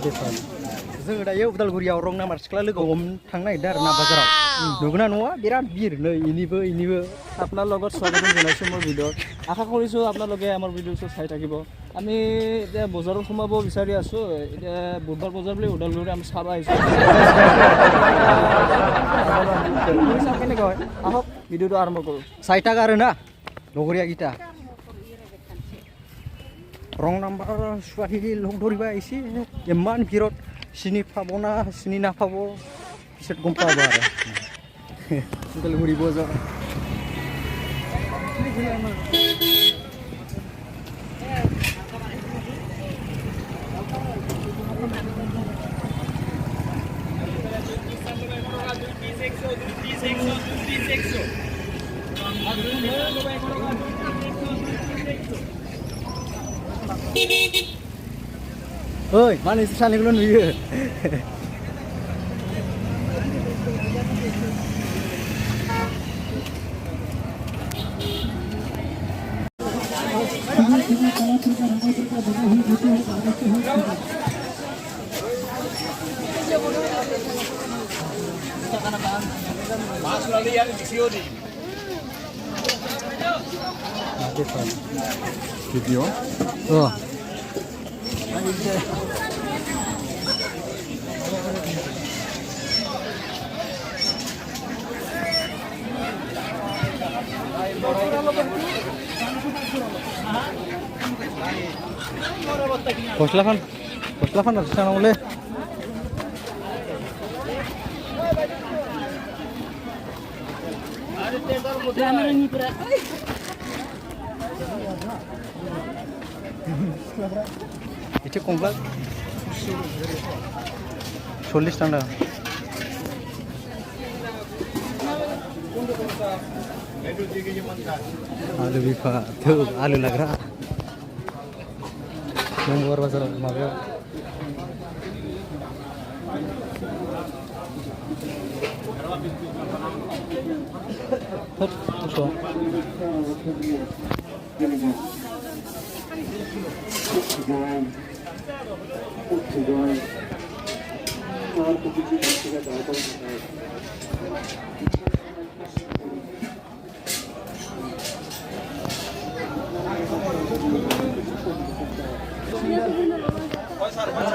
जोङो दायो उदालगुरियाव रं नाम्बार सिख्ला लोगो हमनो थांनो नागिरदों आरो ना बाजाराव नुगोना नङा बिराद ভিৰ नै ইনিবো আপনার লগত স্বাগতম জানাইছো মোৰ ভিডিঅ'ত আশা কৰিছোঁ আপোনালোকে আমাৰ ভিডিঅ'টো চাই থাকিব আমি এতিয়া বজাৰত সোমাব বিচাৰি আছোঁ এতিয়া বুধবাৰ বজাৰ বুলি ওদালগুৰি আমি চাব আহিছোঁ কেনেকৈ হয় আহক ভিডিঅ'টো আৰম্ভ কৰোঁ 60 টাকা आरो ना লগৰীয়া গিটা रं नाम्बार ছোৱালী লগ ধৰিবা আহিছে ইমান ভিৰত চিনি পাব না চিনি নাপাব পিছত গম পাব আৰু উদালগুৰি বজাৰ Oi, mana itu sana belum dia. Video? Oh. Gosla fan harus sana boleh. Itu komplek 40 tanda. आलू भी खा तो आलू लग रहा नंबर बाजार माबा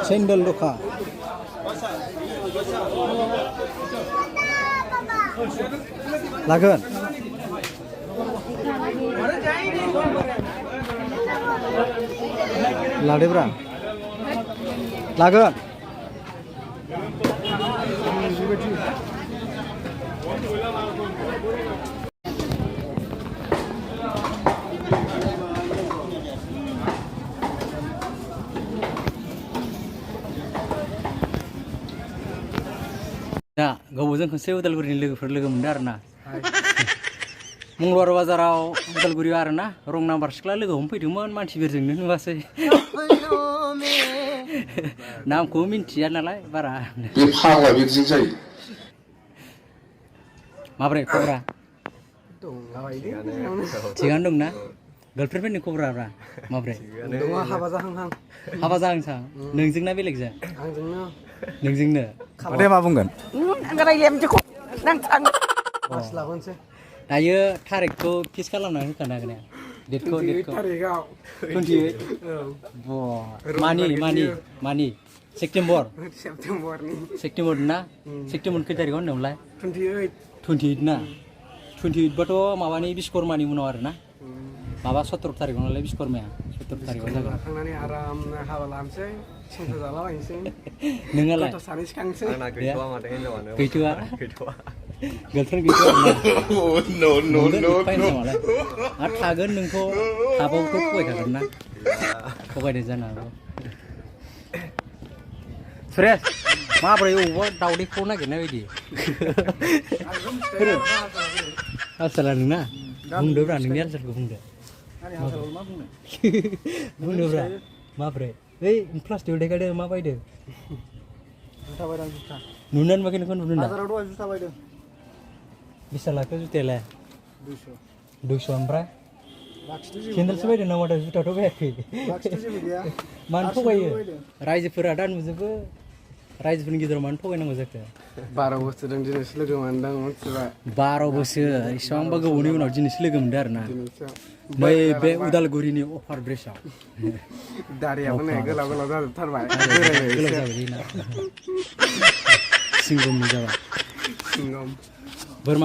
sendal doka lagan lade bra lagan दा गोबावजों खनसे उदालगुरिनि लोगोफोर लोगो मोनदों आरो ना मंगलबार बाजाराव उदालगुरियाव आरो ना रं नाम्बार सिख्ला लोगो हमफैदोंमोन मानसिफोरजोंनो नुवासै नामखौ मिन्थिया नालाय बारा बे फाग्ला बिदिजों जायो माब्रै खबरा थिगानो दं ना गर्लफ्रेन्डफोरनि खबरा माब्रै दङ हाबा जाहांहां हाबा जाहांहां नोंजोंना बेलेगजों आंजोंनो नोंजोंनो माथो मा बुंगोन मास लाबोनोसै दायो थारिखखौ फिक्स खालामना होखानो हागोन डेटखौ थारिखआव 28 मानि सेप्टेम्बर ना सेप्टेम्बर खै तारिखआव होनदोंमोनलाय 28 ना 28 बाथ' माबानि बिश्वकर्मानि उनाव आरो ना माबा 17 तारिखआव नालाय बिश्वकर्माया 17 तारिखआव जागोन थांनानै आराम हाबा लानोसै संसार जालाबायनोसै नोंहालाय गथ' सानै सिखांसै आंना गैथ'आ माथो हिनजावानो गैथ'आ गर्लफ्रेन्ड गैथ'आ नो मालाय आरो थागोन नोंखौ थाबावथ' थगायखागोन ना थगायदों जानो हागौ सुरेश माब्रै अबावबा दावदैखौ नागिरनाय बायदि आसला नोंना बुंदोब्रा नोंनि आन्सारखौ बुंदो बुंदोब्रा माब्रै ओइ प्लास्टिक देखायदो मा बायदो जुथा बायदों जुथा नुनानै मा नोंखौ नुदों दा बाजाराव दहाय जुथा बायदों बेसेबां लाखो जुथायालाय 200 ओमफ्राय सेन्देल सोबायदों ना माथो जुथाथ' बायाखै मानो थगायो रायजोफोरा दा नुजोबो रायजोफोरनि गेजेराव मानो थगायनांगौ जाखो 12 बोसोरजों दिनैसो लोगो मोनदों मिथिबाय 12 बोसोर इसेबांबा गोबावनि उनाव दिनैसो लोगो मोनदों आरो ना दिनैसो नै बे उदालगुरिनि अफार ब्रिजआव दारियाबो नै गोलाव गोलाव जाजोबथारबाय गोलाव जाबाय ना सिंगम जाबाय सिंगम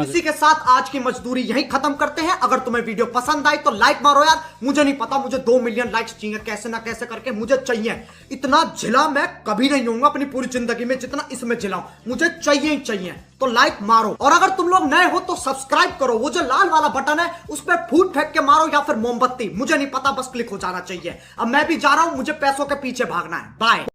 इसी के साथ आज की मजदूरी यहीं खत्म करते हैं। अगर तुम्हें वीडियो पसंद आई तो लाइक मारो यार, मुझे नहीं पता, मुझे 2 मिलियन लाइक्स चाहिए, कैसे ना कैसे करके मुझे चाहिए। इतना झिला मैं कभी नहीं होऊंगा अपनी पूरी जिंदगी में जितना इसमें झिलाऊं, मुझे चाहिए ही चाहिए। तो लाइक मारो, और अगर तुम लोग नए हो तो सब्सक्राइब करो, वो जो लाल वाला बटन है उस पर फूट फेंक के मारो या फिर मोमबत्ती, मुझे नहीं पता, बस क्लिक हो जाना चाहिए। अब मैं भी जा रहा हूं, मुझे पैसों के पीछे भागना है। बाय।